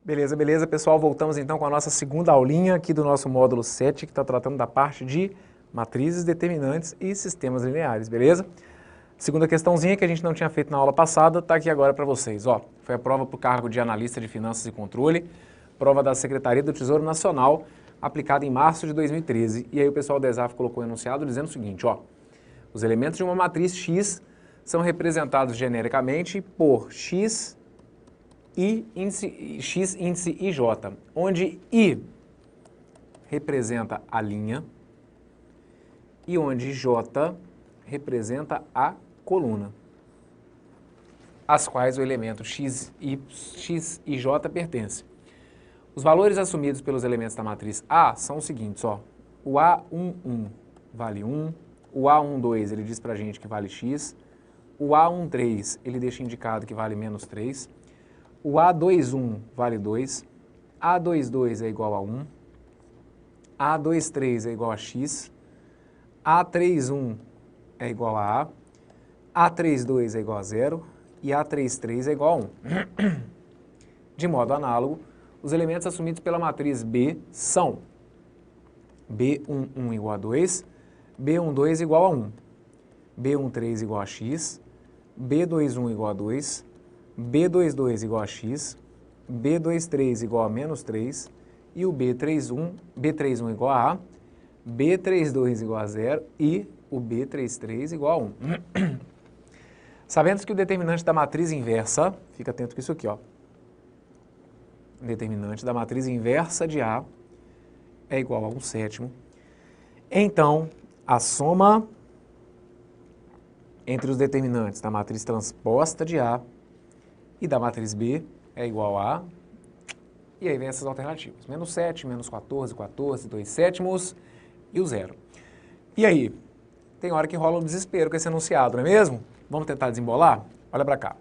Beleza, beleza, pessoal. Voltamos então com a nossa segunda aulinha aqui do nosso módulo 7, que está tratando da parte de matrizes, determinantes e sistemas lineares, beleza? Segunda questãozinha que a gente não tinha feito na aula passada, está aqui agora para vocês. Ó, foi a prova para o cargo de analista de finanças e controle, prova da Secretaria do Tesouro Nacional, aplicada em março de 2013. E aí o pessoal da ESAF colocou um enunciado dizendo o seguinte, ó, os elementos de uma matriz X são representados genericamente por X índice IJ, onde I representa a linha e onde J representa a coluna, às quais o elemento X e J pertence. Os valores assumidos pelos elementos da matriz A são os seguintes, ó, o A11 vale 1, o A12 ele diz pra gente que vale X, o A13 ele deixa indicado que vale menos 3, o A21 vale 2, A22 é igual a 1, A23 é igual a X, A31 é igual a A32 é igual a 0 e A33 é igual a 1. De modo análogo, os elementos assumidos pela matriz B são B11 igual a 2, B12 igual a 1, B13 igual a X, B21 igual a 2, B22 igual a X, B23 igual a menos 3 e o B31 igual a B32 igual a 0 e o B33 igual a 1. Sabendo que o determinante da matriz inversa, fica atento com isso aqui, ó, o determinante da matriz inversa de A é igual a 1/7, então a soma entre os determinantes da matriz transposta de A e da matriz B é igual a... E aí vem essas alternativas. Menos 7, menos 14, 14, 2/7 e o 0. E aí? Tem hora que rola um desespero com esse enunciado, não é mesmo? Vamos tentar desembolar? Olha para cá.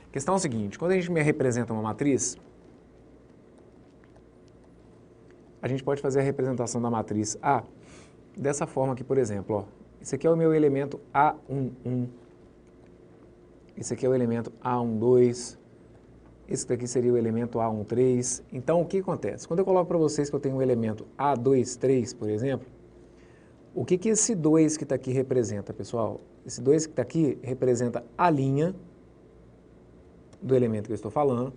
A questão é o seguinte, quando a gente representa uma matriz, a gente pode fazer a representação da matriz A dessa forma aqui, por exemplo, ó. Esse aqui é o meu elemento A11, esse aqui é o elemento A12, esse daqui seria o elemento A13. Então, o que acontece? Quando eu coloco para vocês que eu tenho um elemento A23, por exemplo, o que esse 2 que está aqui representa, pessoal? Esse 2 que está aqui representa a linha do elemento que eu estou falando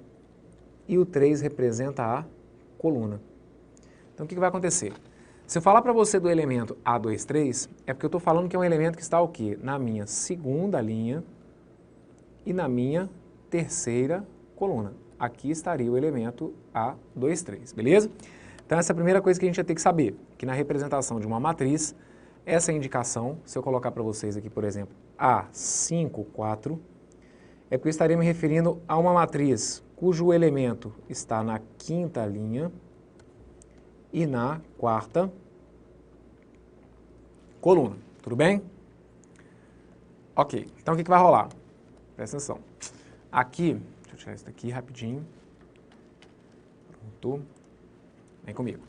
e o 3 representa a coluna. Então, o que vai acontecer? Se eu falar para você do elemento A23, é porque eu estou falando que é um elemento que está o quê? Na minha segunda linha e na minha terceira coluna. Aqui estaria o elemento A23, beleza? Então essa é a primeira coisa que a gente vai ter que saber, que na representação de uma matriz, essa indicação, se eu colocar para vocês aqui, por exemplo, A54, é porque eu estaria me referindo a uma matriz cujo elemento está na quinta linha e na quarta coluna, tudo bem? Ok, então o que vai rolar? Presta atenção. Aqui, deixa eu tirar isso daqui rapidinho. Pronto. Vem comigo.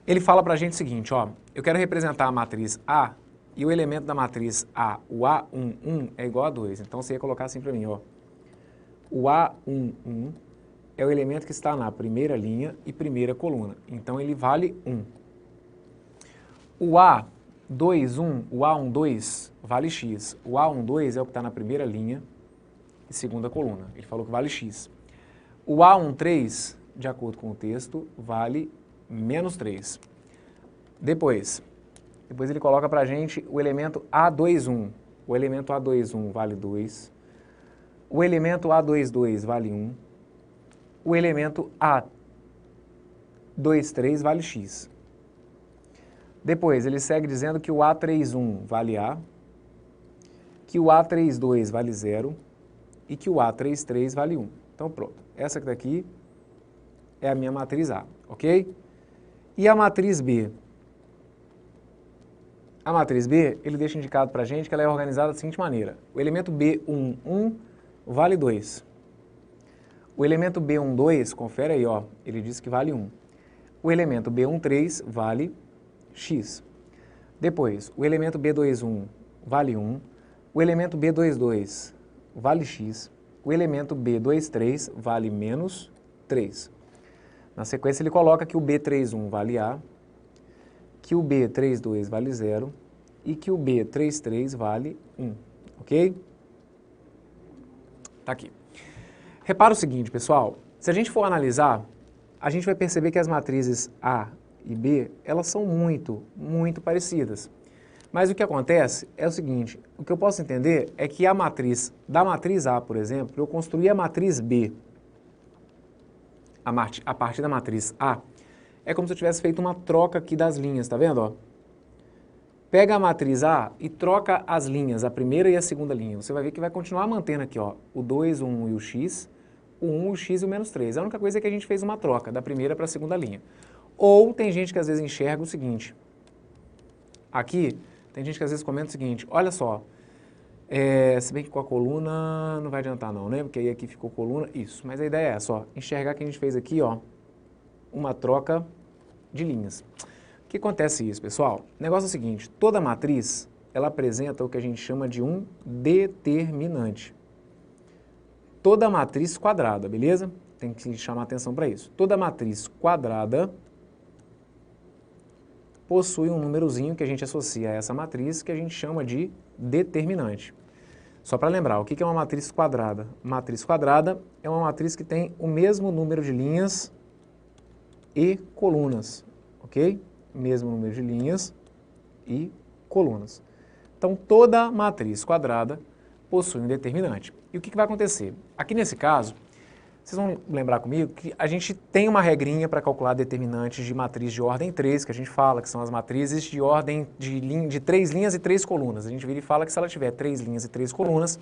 Ele fala pra gente o seguinte, ó, eu quero representar a matriz A e o elemento da matriz A, o A11, é igual a 2. Então você ia colocar assim pra mim, ó. O A11 é o elemento que está na primeira linha e primeira coluna. Então ele vale 1. O A21, o A12 vale X. O A12 é o que está na primeira linha e segunda coluna. Ele falou que vale X. O A13, de acordo com o texto, vale menos 3. Depois ele coloca para a gente o elemento A21. O elemento A21 vale 2. O elemento A22 vale 1. O elemento A23 vale X. Depois ele segue dizendo que o A31 vale A, que o A32 vale 0 e que o A33 vale 1. Então pronto, essa aqui daqui é a minha matriz A, ok? E a matriz B? A matriz B, ele deixa indicado para a gente que ela é organizada da seguinte maneira. O elemento B11 vale 2. O elemento B12, confere aí, ó, ele diz que vale 1. O elemento B13 vale X. Depois, o elemento B21 vale 1. O elemento B22 vale X. O elemento B23 vale menos 3. Na sequência, ele coloca que o B31 vale A, que o B32 vale 0 e que o B33 vale 1, ok? Tá aqui. Repara o seguinte, pessoal, se a gente for analisar, a gente vai perceber que as matrizes A e B, elas são muito parecidas. Mas o que acontece é o seguinte, o que eu posso entender é que da matriz A, por exemplo, eu construí a matriz B a partir da matriz A, é como se eu tivesse feito uma troca aqui das linhas, tá vendo? Ó? Pega a matriz A e troca as linhas, a primeira e a segunda linha. Você vai ver que vai continuar mantendo aqui, ó, o 2, o 1 e o x, o 1, o x e o menos 3. A única coisa é que a gente fez uma troca da primeira para a segunda linha. Ou tem gente que às vezes enxerga o seguinte, aqui tem gente que às vezes comenta o seguinte, olha só, se bem que com a coluna não vai adiantar não, né? Porque aí aqui ficou coluna, isso. Mas a ideia é essa, ó, enxergar que a gente fez aqui, ó, uma troca de linhas. O que acontece isso, pessoal? O negócio é o seguinte, toda matriz, ela apresenta o que a gente chama de um determinante. Toda matriz quadrada, beleza? Tem que chamar atenção para isso. Toda matriz quadrada possui um númerozinho que a gente associa a essa matriz que a gente chama de determinante. Só para lembrar, o que é uma matriz quadrada? Matriz quadrada é uma matriz que tem o mesmo número de linhas e colunas, ok? Mesmo número de linhas e colunas. Então, toda matriz quadrada possui um determinante. E o que vai acontecer? Aqui nesse caso, vocês vão lembrar comigo que a gente tem uma regrinha para calcular determinantes de matriz de ordem 3, que a gente fala que são as matrizes de ordem de 3 linhas e 3 colunas. A gente vira e fala que se ela tiver 3 linhas e 3 colunas,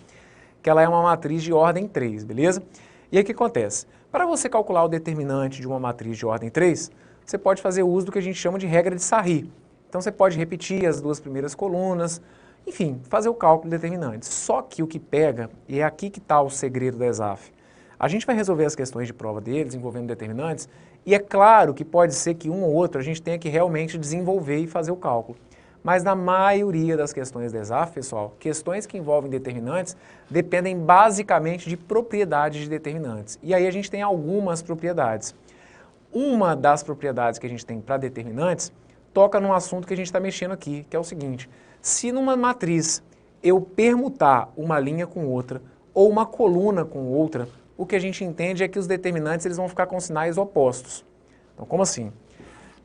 que ela é uma matriz de ordem 3, beleza? E aí o que acontece? Para você calcular o determinante de uma matriz de ordem 3, você pode fazer uso do que a gente chama de regra de Sarry. Então você pode repetir as duas primeiras colunas, enfim, fazer o cálculo do determinante. Só que o que pega, e é aqui que está o segredo da ESAF, a gente vai resolver as questões de prova deles envolvendo determinantes, e é claro que pode ser que um ou outro a gente tenha que realmente desenvolver e fazer o cálculo. Mas na maioria das questões da ESAF, pessoal, questões que envolvem determinantes dependem basicamente de propriedades de determinantes. E aí a gente tem algumas propriedades. Uma das propriedades que a gente tem para determinantes toca num assunto que a gente está mexendo aqui, que é o seguinte: se numa matriz eu permutar uma linha com outra ou uma coluna com outra, o que a gente entende é que os determinantes eles vão ficar com sinais opostos. Então, como assim?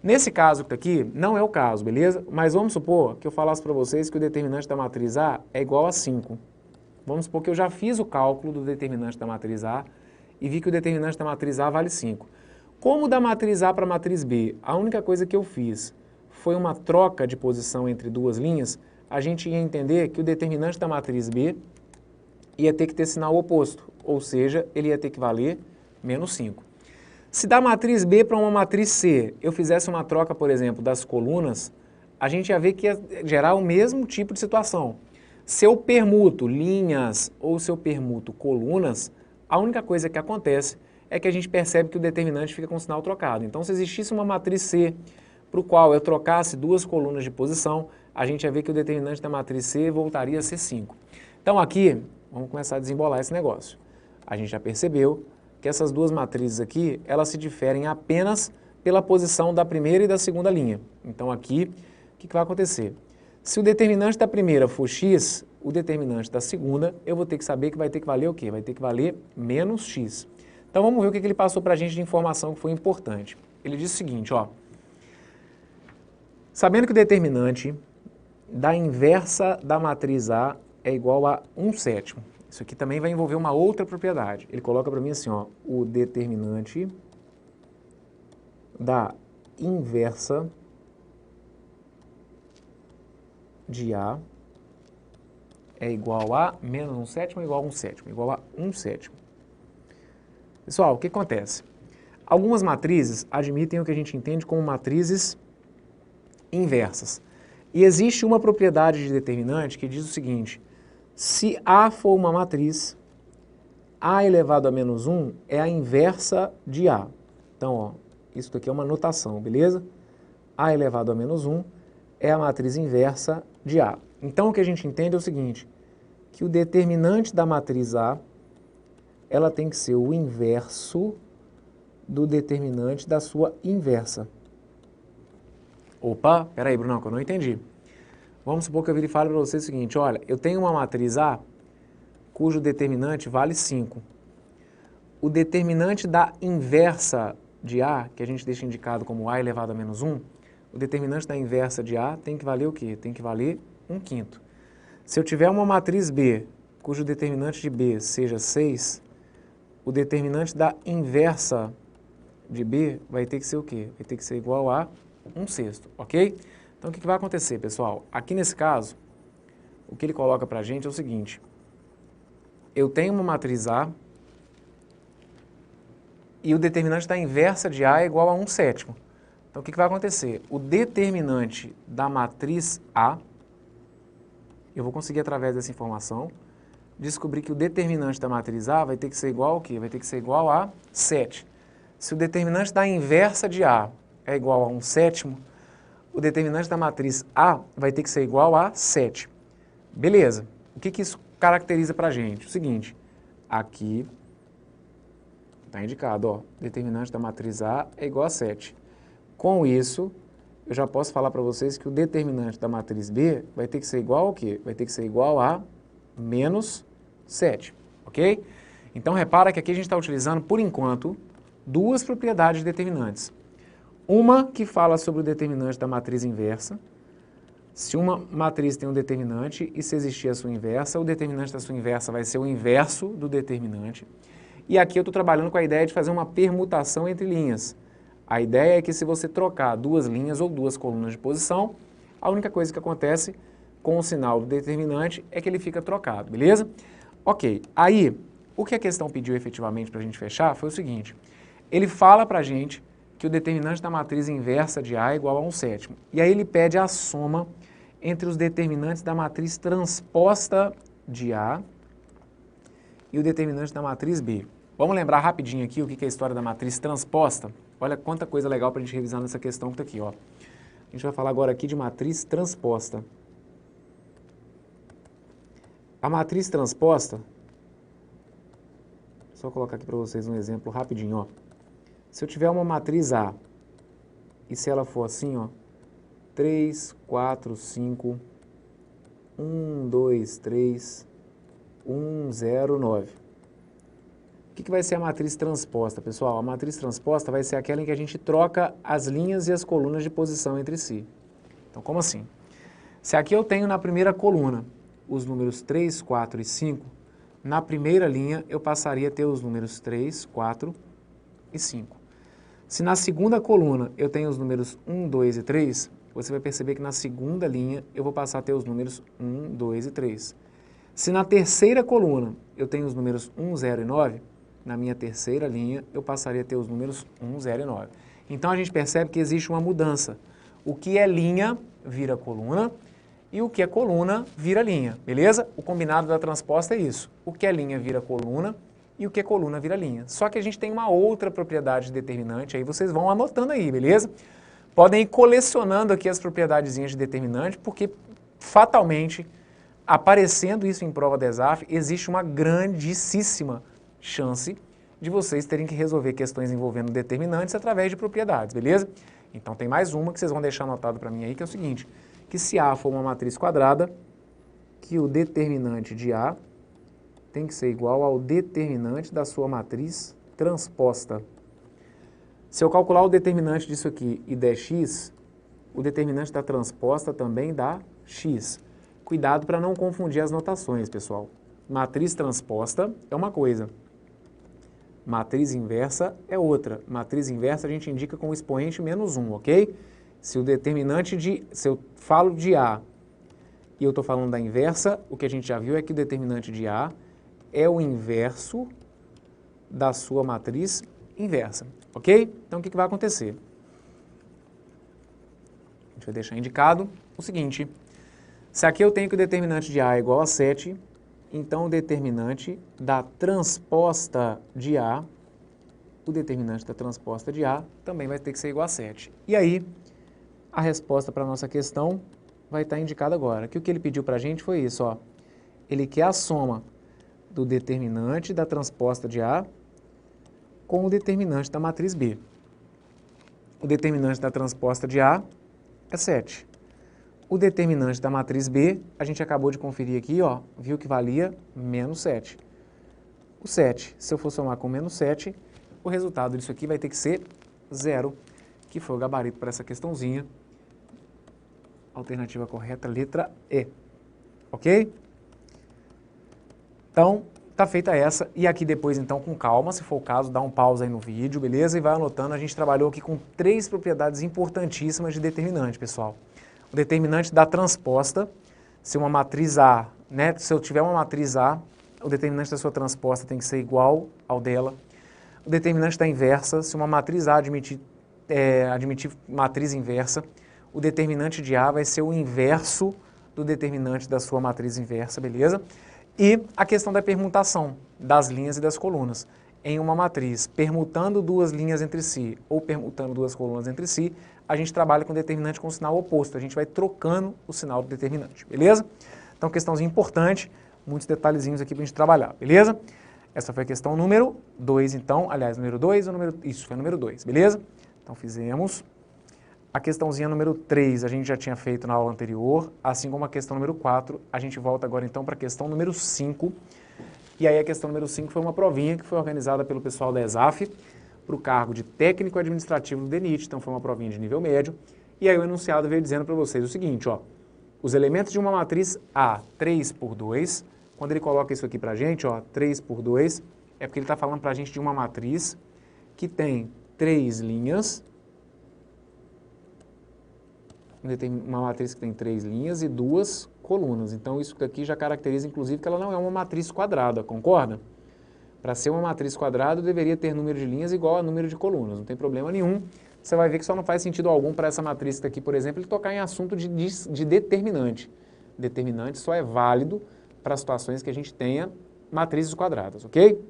Nesse caso aqui, não é o caso, beleza? Mas vamos supor que eu falasse para vocês que o determinante da matriz A é igual a 5. Vamos supor que eu já fiz o cálculo do determinante da matriz A e vi que o determinante da matriz A vale 5. Como da matriz A para a matriz B, a única coisa que eu fiz foi uma troca de posição entre duas linhas, a gente ia entender que o determinante da matriz B ia ter que ter sinal oposto, ou seja, ele ia ter que valer menos 5. Se da matriz B para uma matriz C eu fizesse uma troca, por exemplo, das colunas, a gente ia ver que ia gerar o mesmo tipo de situação. Se eu permuto linhas ou se eu permuto colunas, a única coisa que acontece é que a gente percebe que o determinante fica com o sinal trocado. Então, se existisse uma matriz C para o qual eu trocasse duas colunas de posição, a gente ia ver que o determinante da matriz C voltaria a ser 5. Então, aqui, vamos começar a desembolar esse negócio. A gente já percebeu que essas duas matrizes aqui, elas se diferem apenas pela posição da primeira e da segunda linha. Então aqui, o que vai acontecer? Se o determinante da primeira for x, o determinante da segunda, eu vou ter que saber que vai ter que valer o quê? Vai ter que valer menos x. Então vamos ver o que ele passou para a gente de informação que foi importante. Ele disse o seguinte, ó. Sabendo que o determinante da inversa da matriz A é igual a 1/7. Isso aqui também vai envolver uma outra propriedade. Ele coloca para mim assim, ó, o determinante da inversa de A é igual a menos 1/7 ou igual a 1/7? Igual a 1/7. Pessoal, o que acontece? Algumas matrizes admitem o que a gente entende como matrizes inversas. E existe uma propriedade de determinante que diz o seguinte: se A for uma matriz, A elevado a menos 1 é a inversa de A. Então, ó, isso aqui é uma notação, beleza? A elevado a menos 1 é a matriz inversa de A. Então, o que a gente entende é o seguinte, que o determinante da matriz A, ela tem que ser o inverso do determinante da sua inversa. Opa, peraí, Brunão, que eu não entendi. Vamos supor que eu vire e fale para você o seguinte, olha, eu tenho uma matriz A cujo determinante vale 5. O determinante da inversa de A, que a gente deixa indicado como A elevado a menos 1, o determinante da inversa de A tem que valer o quê? Tem que valer 1/5. Se eu tiver uma matriz B, cujo determinante de B seja 6, o determinante da inversa de B vai ter que ser o quê? Vai ter que ser igual a 1/6, ok? Então, o que vai acontecer, pessoal? Aqui nesse caso, o que ele coloca para a gente é o seguinte. Eu tenho uma matriz A e o determinante da inversa de A é igual a 1/7. Então, o que vai acontecer? O determinante da matriz A, eu vou conseguir, através dessa informação, descobrir que o determinante da matriz A vai ter que ser igual ao quê? Vai ter que ser igual a 7. Se o determinante da inversa de A é igual a 1/7, o determinante da matriz A vai ter que ser igual a 7. Beleza. O que isso caracteriza para a gente? O seguinte, aqui está indicado, ó, determinante da matriz A é igual a 7. Com isso, eu já posso falar para vocês que o determinante da matriz B vai ter que ser igual ao quê? Vai ter que ser igual a menos 7, ok? Então, repara que aqui a gente está utilizando, por enquanto, duas propriedades determinantes. Uma que fala sobre o determinante da matriz inversa. Se uma matriz tem um determinante e se existir a sua inversa, o determinante da sua inversa vai ser o inverso do determinante. E aqui eu estou trabalhando com a ideia de fazer uma permutação entre linhas. A ideia é que se você trocar duas linhas ou duas colunas de posição, a única coisa que acontece com o sinal do determinante é que ele fica trocado, beleza? Ok, aí o que a questão pediu efetivamente para a gente fechar foi o seguinte. Ele fala para a gente que o determinante da matriz inversa de A é igual a 1/7. E aí ele pede a soma entre os determinantes da matriz transposta de A e o determinante da matriz B. Vamos lembrar rapidinho aqui o que é a história da matriz transposta? Olha quanta coisa legal para a gente revisar nessa questão que está aqui, ó. A gente vai falar agora aqui de matriz transposta. A matriz transposta, só colocar aqui para vocês um exemplo rapidinho, ó. Se eu tiver uma matriz A, e se ela for assim, ó, 3, 4, 5, 1, 2, 3, 1, 0, 9. O que vai ser a matriz transposta, pessoal? A matriz transposta vai ser aquela em que a gente troca as linhas e as colunas de posição entre si. Então, como assim? Se aqui eu tenho na primeira coluna os números 3, 4 e 5, na primeira linha eu passaria a ter os números 3, 4 e 5. Se na segunda coluna eu tenho os números 1, 2 e 3, você vai perceber que na segunda linha eu vou passar a ter os números 1, 2 e 3. Se na terceira coluna eu tenho os números 1, 0 e 9, na minha terceira linha eu passaria a ter os números 1, 0 e 9. Então a gente percebe que existe uma mudança. O que é linha vira coluna e o que é coluna vira linha, beleza? O combinado da transposta é isso. O que é linha vira coluna e o que é coluna vira linha. Só que a gente tem uma outra propriedade determinante, aí vocês vão anotando aí, beleza? Podem ir colecionando aqui as propriedadezinhas de determinante, porque fatalmente, aparecendo isso em prova da ESAF, existe uma grandíssima chance de vocês terem que resolver questões envolvendo determinantes através de propriedades, beleza? Então tem mais uma que vocês vão deixar anotado para mim aí, que é o seguinte, que se A for uma matriz quadrada, que o determinante de A tem que ser igual ao determinante da sua matriz transposta. Se eu calcular o determinante disso aqui e der x, o determinante da transposta também dá x. Cuidado para não confundir as notações, pessoal. Matriz transposta é uma coisa, matriz inversa é outra. Matriz inversa a gente indica com o expoente menos 1, ok? Se o determinante se eu falo de A e eu estou falando da inversa, o que a gente já viu é que o determinante de A é o inverso da sua matriz inversa, ok? Então, o que vai acontecer? A gente vai deixar indicado o seguinte, se aqui eu tenho que o determinante de A é igual a 7, então o determinante da transposta de A, o determinante da transposta de A também vai ter que ser igual a 7. E aí, a resposta para a nossa questão vai estar indicada agora, que o que ele pediu para a gente foi isso, ó. Ele quer a soma do determinante da transposta de A com o determinante da matriz B. O determinante da transposta de A é 7. O determinante da matriz B, a gente acabou de conferir aqui, ó, viu que valia menos 7. O 7, se eu for somar com menos 7, o resultado disso aqui vai ter que ser 0, que foi o gabarito para essa questãozinha. Alternativa correta, letra E. Ok? Então, tá feita essa. E aqui depois, então, com calma, se for o caso, dá um pause aí no vídeo, beleza? E vai anotando, a gente trabalhou aqui com 3 propriedades importantíssimas de determinante, pessoal. O determinante da transposta, se uma matriz A, né, se eu tiver uma matriz A, o determinante da sua transposta tem que ser igual ao dela. O determinante da inversa, se uma matriz A admitir matriz inversa, o determinante de A vai ser o inverso do determinante da sua matriz inversa, beleza? E a questão da permutação das linhas e das colunas. Em uma matriz, permutando duas linhas entre si ou permutando duas colunas entre si, a gente trabalha com determinante com sinal oposto. A gente vai trocando o sinal do determinante, beleza? Então, questãozinha importante, muitos detalhezinhos aqui para a gente trabalhar, beleza? Essa foi a questão número 2, então. Aliás, número 2 ou número... Isso, foi número 2, beleza? Então, fizemos. A questãozinha número 3 a gente já tinha feito na aula anterior, assim como a questão número 4. A gente volta agora, então, para a questão número 5. E aí a questão número 5 foi uma provinha que foi organizada pelo pessoal da ESAF para o cargo de técnico administrativo do DENIT, então foi uma provinha de nível médio. E aí o enunciado veio dizendo para vocês o seguinte, ó, os elementos de uma matriz A, 3 por 2, quando ele coloca isso aqui para a gente, ó, 3 por 2, é porque ele está falando para a gente de uma matriz que tem 3 linhas, uma matriz que tem 3 linhas e 2 colunas. Então isso aqui já caracteriza, inclusive, que ela não é uma matriz quadrada, concorda? Para ser uma matriz quadrada, deveria ter número de linhas igual a número de colunas, não tem problema nenhum. Você vai ver que só não faz sentido algum para essa matriz aqui, por exemplo, ele tocar em assunto de determinante. Determinante só é válido para situações que a gente tenha matrizes quadradas, ok?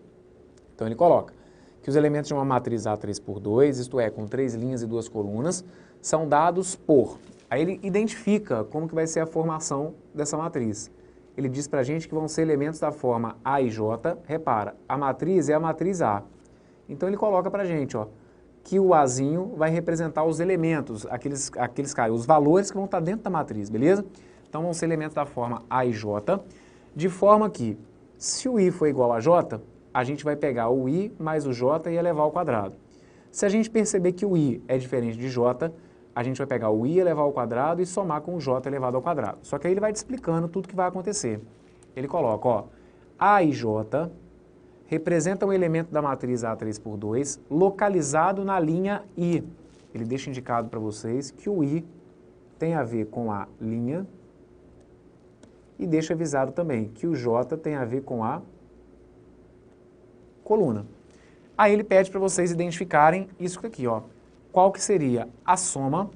Então ele coloca que os elementos de uma matriz A 3 por 2, isto é, com 3 linhas e 2 colunas, são dados por... Aí ele identifica como que vai ser a formação dessa matriz. Ele diz para a gente que vão ser elementos da forma A e J. Repara, a matriz é a matriz A. Então ele coloca para a gente, ó, que o Azinho vai representar os elementos, aqueles caras, os valores que vão estar dentro da matriz, beleza? Então vão ser elementos da forma A e J, de forma que, se o I for igual a J, a gente vai pegar o I mais o J e elevar ao quadrado. Se a gente perceber que o I é diferente de J, a gente vai pegar o I elevado ao quadrado e somar com o J elevado ao quadrado. Só que aí ele vai te explicando tudo que vai acontecer. Ele coloca, ó, A e J representam um elemento da matriz A3 por 2 localizado na linha I. Ele deixa indicado para vocês que o I tem a ver com a linha e deixa avisado também que o J tem a ver com a coluna. Aí ele pede para vocês identificarem isso aqui, ó. Qual que seria a soma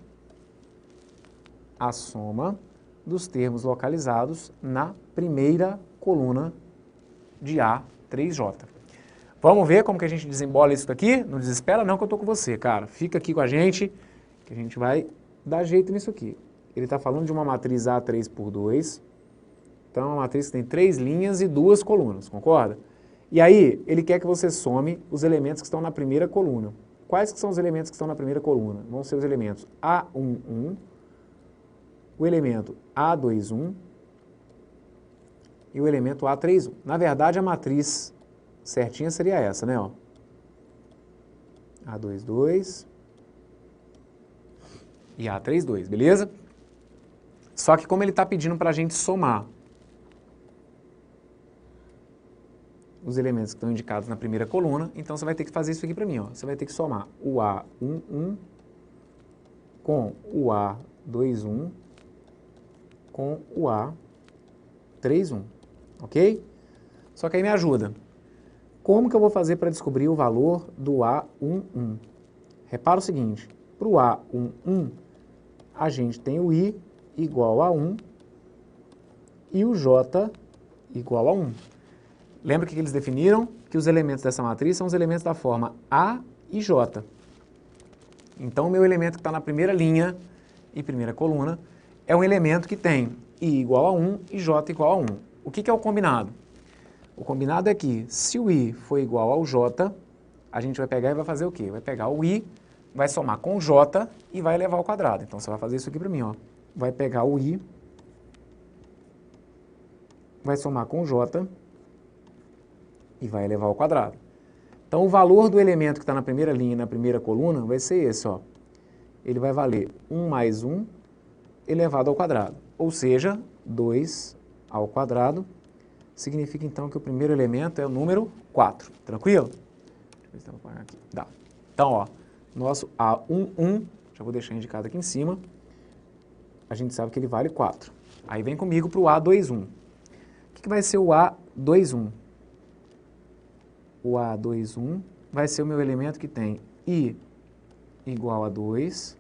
dos termos localizados na primeira coluna de A3J. Vamos ver como que a gente desembola isso daqui? Não desespera não que eu tô com você, cara. Fica aqui com a gente, que a gente vai dar jeito nisso aqui. Ele está falando de uma matriz A3 por 2. Então, é uma matriz que tem 3 linhas e 2 colunas, concorda? E aí, ele quer que você some os elementos que estão na primeira coluna. Quais que são os elementos que estão na primeira coluna? Vão ser os elementos A11, o elemento A21 e o elemento A31. Na verdade, a matriz certinha seria essa, né? Ó. A22 e A32, beleza? Só que como ele está pedindo para a gente somar os elementos que estão indicados na primeira coluna, então você vai ter que fazer isso aqui para mim, ó. Você vai ter que somar o A11 com o A21 com o A31, ok? Só que aí me ajuda. Como que eu vou fazer para descobrir o valor do A11? Repara o seguinte, para o A11, a gente tem o I igual a 1 e o J igual a 1. Lembra que eles definiram? Que os elementos dessa matriz são os elementos da forma A e J. Então, o meu elemento que está na primeira linha e primeira coluna é um elemento que tem I igual a 1 e J igual a 1. O que é o combinado? O combinado é que, se o I for igual ao J, a gente vai pegar e vai fazer o quê? Vai pegar o I, vai somar com o J e vai elevar ao quadrado. Então, você vai fazer isso aqui para mim, ó. Vai pegar o I, vai somar com o J e vai elevar ao quadrado. Então, o valor do elemento que está na primeira linha e na primeira coluna vai ser esse, ó. Ele vai valer 1 mais 1 elevado ao quadrado. Ou seja, 2 ao quadrado. Significa, então, que o primeiro elemento é o número 4. Tranquilo? Deixa eu ver se dá pra apagar aqui. Dá. Então, ó, nosso A11, já vou deixar indicado aqui em cima, a gente sabe que ele vale 4. Aí vem comigo para o A21. O que vai ser o A21? O A21 vai ser o meu elemento que tem I igual a 2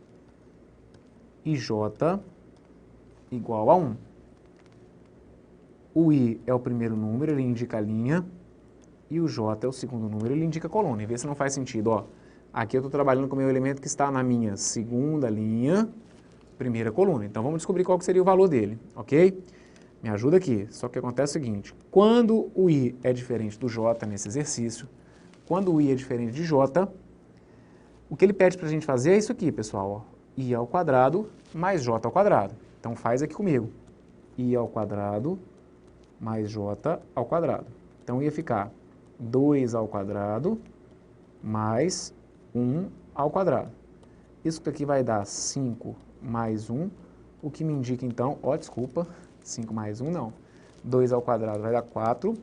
e J igual a 1. O I é o primeiro número, ele indica a linha, e o J é o segundo número, ele indica a coluna. E vê se não faz sentido, ó. Aqui eu estou trabalhando com o meu elemento que está na minha segunda linha, primeira coluna. Então, vamos descobrir qual que seria o valor dele, ok? Me ajuda aqui. Só que acontece o seguinte, quando o I é diferente do J nesse exercício, quando o I é diferente de J, o que ele pede para a gente fazer é isso aqui, pessoal, ó. I ao quadrado mais J ao quadrado. Então, faz aqui comigo. I ao quadrado mais J ao quadrado. Então, ia ficar 2 ao quadrado mais 1 ao quadrado. Isso aqui vai dar 5 mais 1, o que me indica, então, ó, desculpa, 5 mais 1 não. 2 ao quadrado vai dar 4,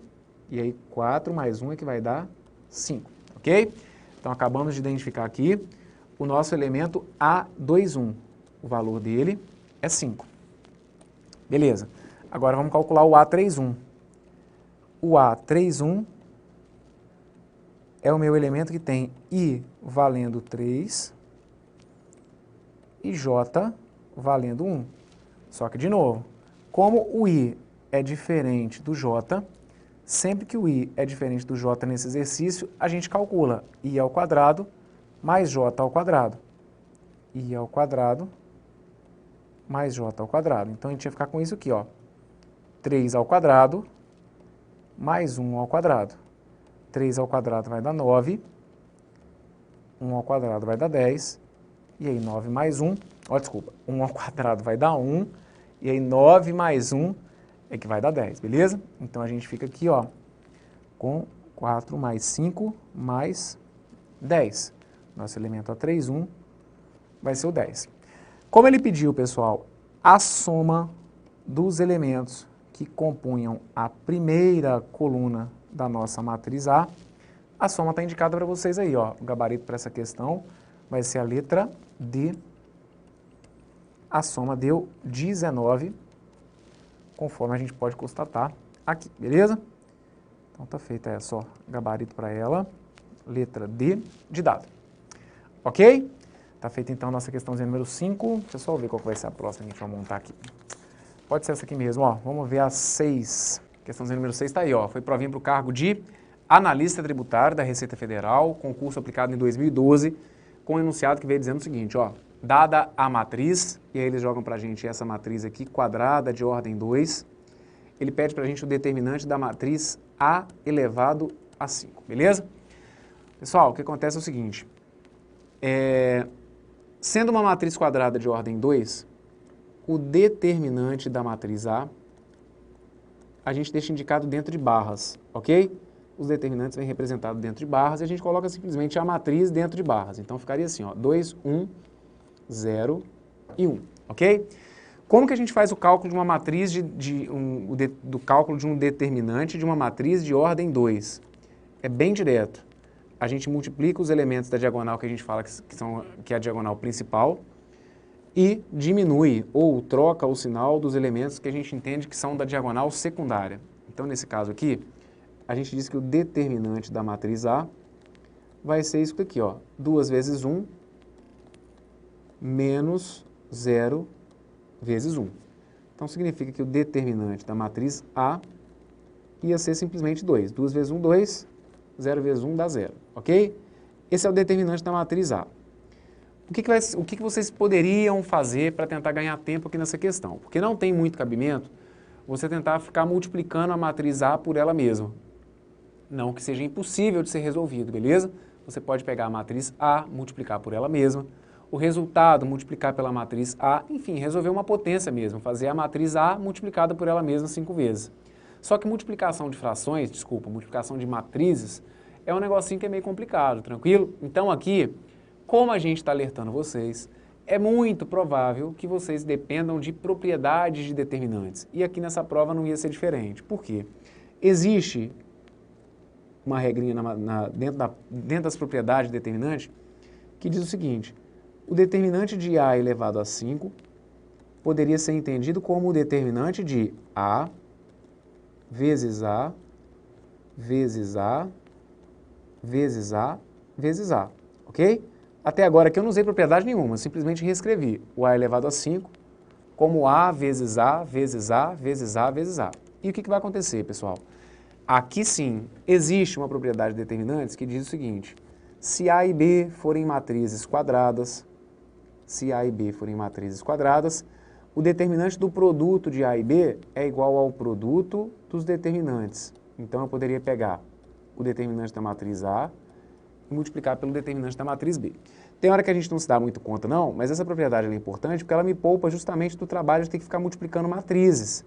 e aí 4 mais 1 é que vai dar 5, ok? Então, acabamos de identificar aqui o nosso elemento A21. O valor dele é 5. Beleza. Agora, vamos calcular o A31. O A31 é o meu elemento que tem I valendo 3 e J valendo 1. Só que, de novo, como o I é diferente do J, sempre que o I é diferente do J nesse exercício, a gente calcula I ao quadrado mais J ao quadrado. I ao quadrado mais J ao quadrado. Então, a gente vai ficar com isso aqui, ó. 3 ao quadrado mais 1 ao quadrado. 3 ao quadrado vai dar 9. 1 ao quadrado vai dar 10. E aí 9 mais 1, ó, desculpa, 1 ao quadrado vai dar 1. E aí 9 mais 1 é que vai dar 10, beleza? Então, a gente fica aqui, ó, com 4 mais 5 mais 10. Nosso elemento A31 vai ser o 10. Como ele pediu, pessoal, a soma dos elementos que compunham a primeira coluna da nossa matriz A soma está indicada para vocês aí, ó. O gabarito para essa questão vai ser a letra D. A soma deu 19, conforme a gente pode constatar aqui, beleza? Então, tá feita essa, ó, gabarito para ela, letra D de dado. Ok? Tá feita, então, a nossa questãozinha número 5. Deixa eu só ver qual que vai ser a próxima que a gente vai montar aqui. Pode ser essa aqui mesmo, ó. Vamos ver a 6. Questãozinha número 6 está aí, ó. Foi provinha para o cargo de analista tributário da Receita Federal, concurso aplicado em 2012, com um enunciado que veio dizendo o seguinte, ó. Dada a matriz, e aí eles jogam para a gente essa matriz aqui, quadrada de ordem 2, ele pede para a gente o determinante da matriz A elevado a 5, beleza? Pessoal, o que acontece é o seguinte, sendo uma matriz quadrada de ordem 2, o determinante da matriz A gente deixa indicado dentro de barras, ok? Os determinantes vêm representados dentro de barras e a gente coloca simplesmente a matriz dentro de barras. Então, ficaria assim, ó, 2, 1, 0 e 1, ok? Como que a gente faz o cálculo de uma matriz do cálculo de um determinante de uma matriz de ordem 2? É bem direto. A gente multiplica os elementos da diagonal que a gente fala que é a diagonal principal e diminui ou troca o sinal dos elementos que a gente entende que são da diagonal secundária. Então, nesse caso aqui, a gente diz que o determinante da matriz A vai ser isso aqui, ó, 2 vezes 1 menos 0 vezes 1. Então, significa que o determinante da matriz A ia ser simplesmente 2. 2 vezes 1, 2. 0 vezes 1 dá 0, ok? Esse é o determinante da matriz A. O que vocês poderiam fazer para tentar ganhar tempo aqui nessa questão? Porque não tem muito cabimento você tentar ficar multiplicando a matriz A por ela mesma. Não que seja impossível de ser resolvido, beleza? você pode pegar a matriz A, multiplicar por ela mesma, o resultado multiplicar pela matriz A, enfim, resolver uma potência mesmo, fazer a matriz A multiplicada por ela mesma 5 vezes. Só que multiplicação de frações, desculpa, multiplicação de matrizes, é um negocinho que é meio complicado, tranquilo? Então aqui, como a gente está alertando vocês, é muito provável que vocês dependam de propriedades de determinantes. E aqui nessa prova não ia ser diferente. Por quê? Existe uma regrinha dentro das propriedades de determinante que diz o seguinte: o determinante de A elevado a 5 poderia ser entendido como o determinante de A vezes A vezes A vezes A vezes A, ok? Até agora aqui eu não usei propriedade nenhuma, simplesmente reescrevi o A elevado a 5 como A vezes A vezes A vezes A vezes A. E o que vai acontecer, pessoal? Aqui sim, existe uma propriedade de determinantes que diz o seguinte: se A e B forem matrizes quadradas, o determinante do produto de A e B é igual ao produto dos determinantes. Então eu poderia pegar o determinante da matriz A e multiplicar pelo determinante da matriz B. Tem hora que a gente não se dá muito conta não, mas essa propriedade é importante porque ela me poupa justamente do trabalho de ter que ficar multiplicando matrizes.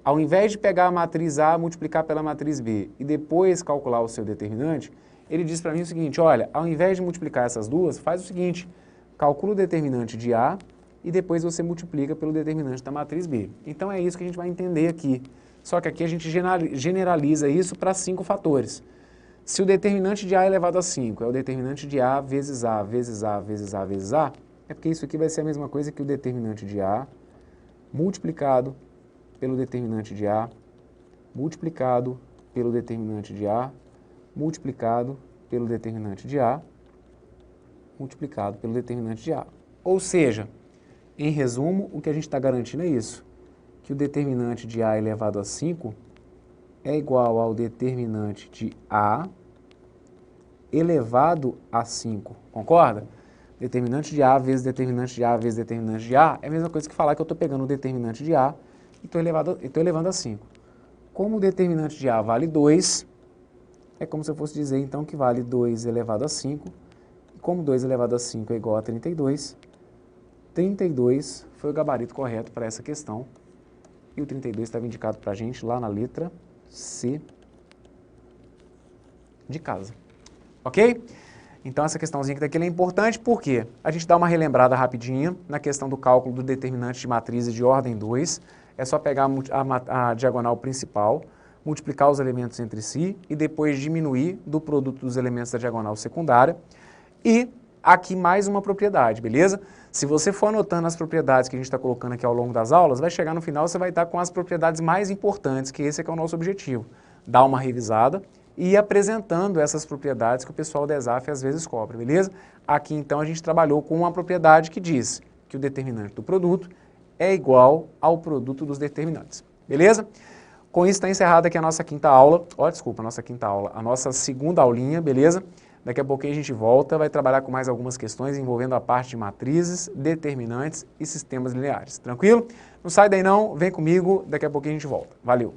Ao invés de pegar a matriz A, multiplicar pela matriz B e depois calcular o seu determinante, ele diz para mim o seguinte: olha, ao invés de multiplicar essas duas, faz o seguinte, calcula o determinante de A e depois você multiplica pelo determinante da matriz B. Então é isso que a gente vai entender aqui. Só que aqui a gente generaliza isso para 5 fatores. Se o determinante de A elevado a 5 é o determinante de A vezes A vezes A vezes A vezes A, é porque isso aqui vai ser a mesma coisa que o determinante de A multiplicado pelo determinante de A, multiplicado pelo determinante de A, multiplicado pelo determinante de A, multiplicado pelo determinante de A. Ou seja, em resumo, o que a gente está garantindo é isso, que o determinante de A elevado a 5 é igual ao determinante de A elevado a 5, concorda? Determinante de A vezes determinante de A vezes determinante de A é a mesma coisa que falar que eu estou pegando o determinante de A e estou elevando a 5. Como o determinante de A vale 2, é como se eu fosse dizer então que vale 2 elevado a 5, e como 2 elevado a 5 é igual a 32, 32 foi o gabarito correto para essa questão, e o 32 estava indicado para a gente lá na letra C de casa. Ok? Então essa questãozinha que daqui é importante porque a gente dá uma relembrada rapidinha na questão do cálculo do determinante de matrizes de ordem 2, é só pegar a diagonal principal, multiplicar os elementos entre si e depois diminuir do produto dos elementos da diagonal secundária. E aqui mais uma propriedade, beleza? Se você for anotando as propriedades que a gente está colocando aqui ao longo das aulas, vai chegar no final, você vai estar com as propriedades mais importantes, que esse é que é o nosso objetivo. Dar uma revisada e ir apresentando essas propriedades que o pessoal da ESAF às vezes cobra, beleza? Aqui então a gente trabalhou com uma propriedade que diz que o determinante do produto é igual ao produto dos determinantes, beleza? Com isso está encerrada aqui a nossa quinta aula, a nossa segunda aulinha, beleza? Daqui a pouquinho a gente volta, vai trabalhar com mais algumas questões envolvendo a parte de matrizes, determinantes e sistemas lineares, tranquilo? Não sai daí não, vem comigo, daqui a pouquinho a gente volta. Valeu!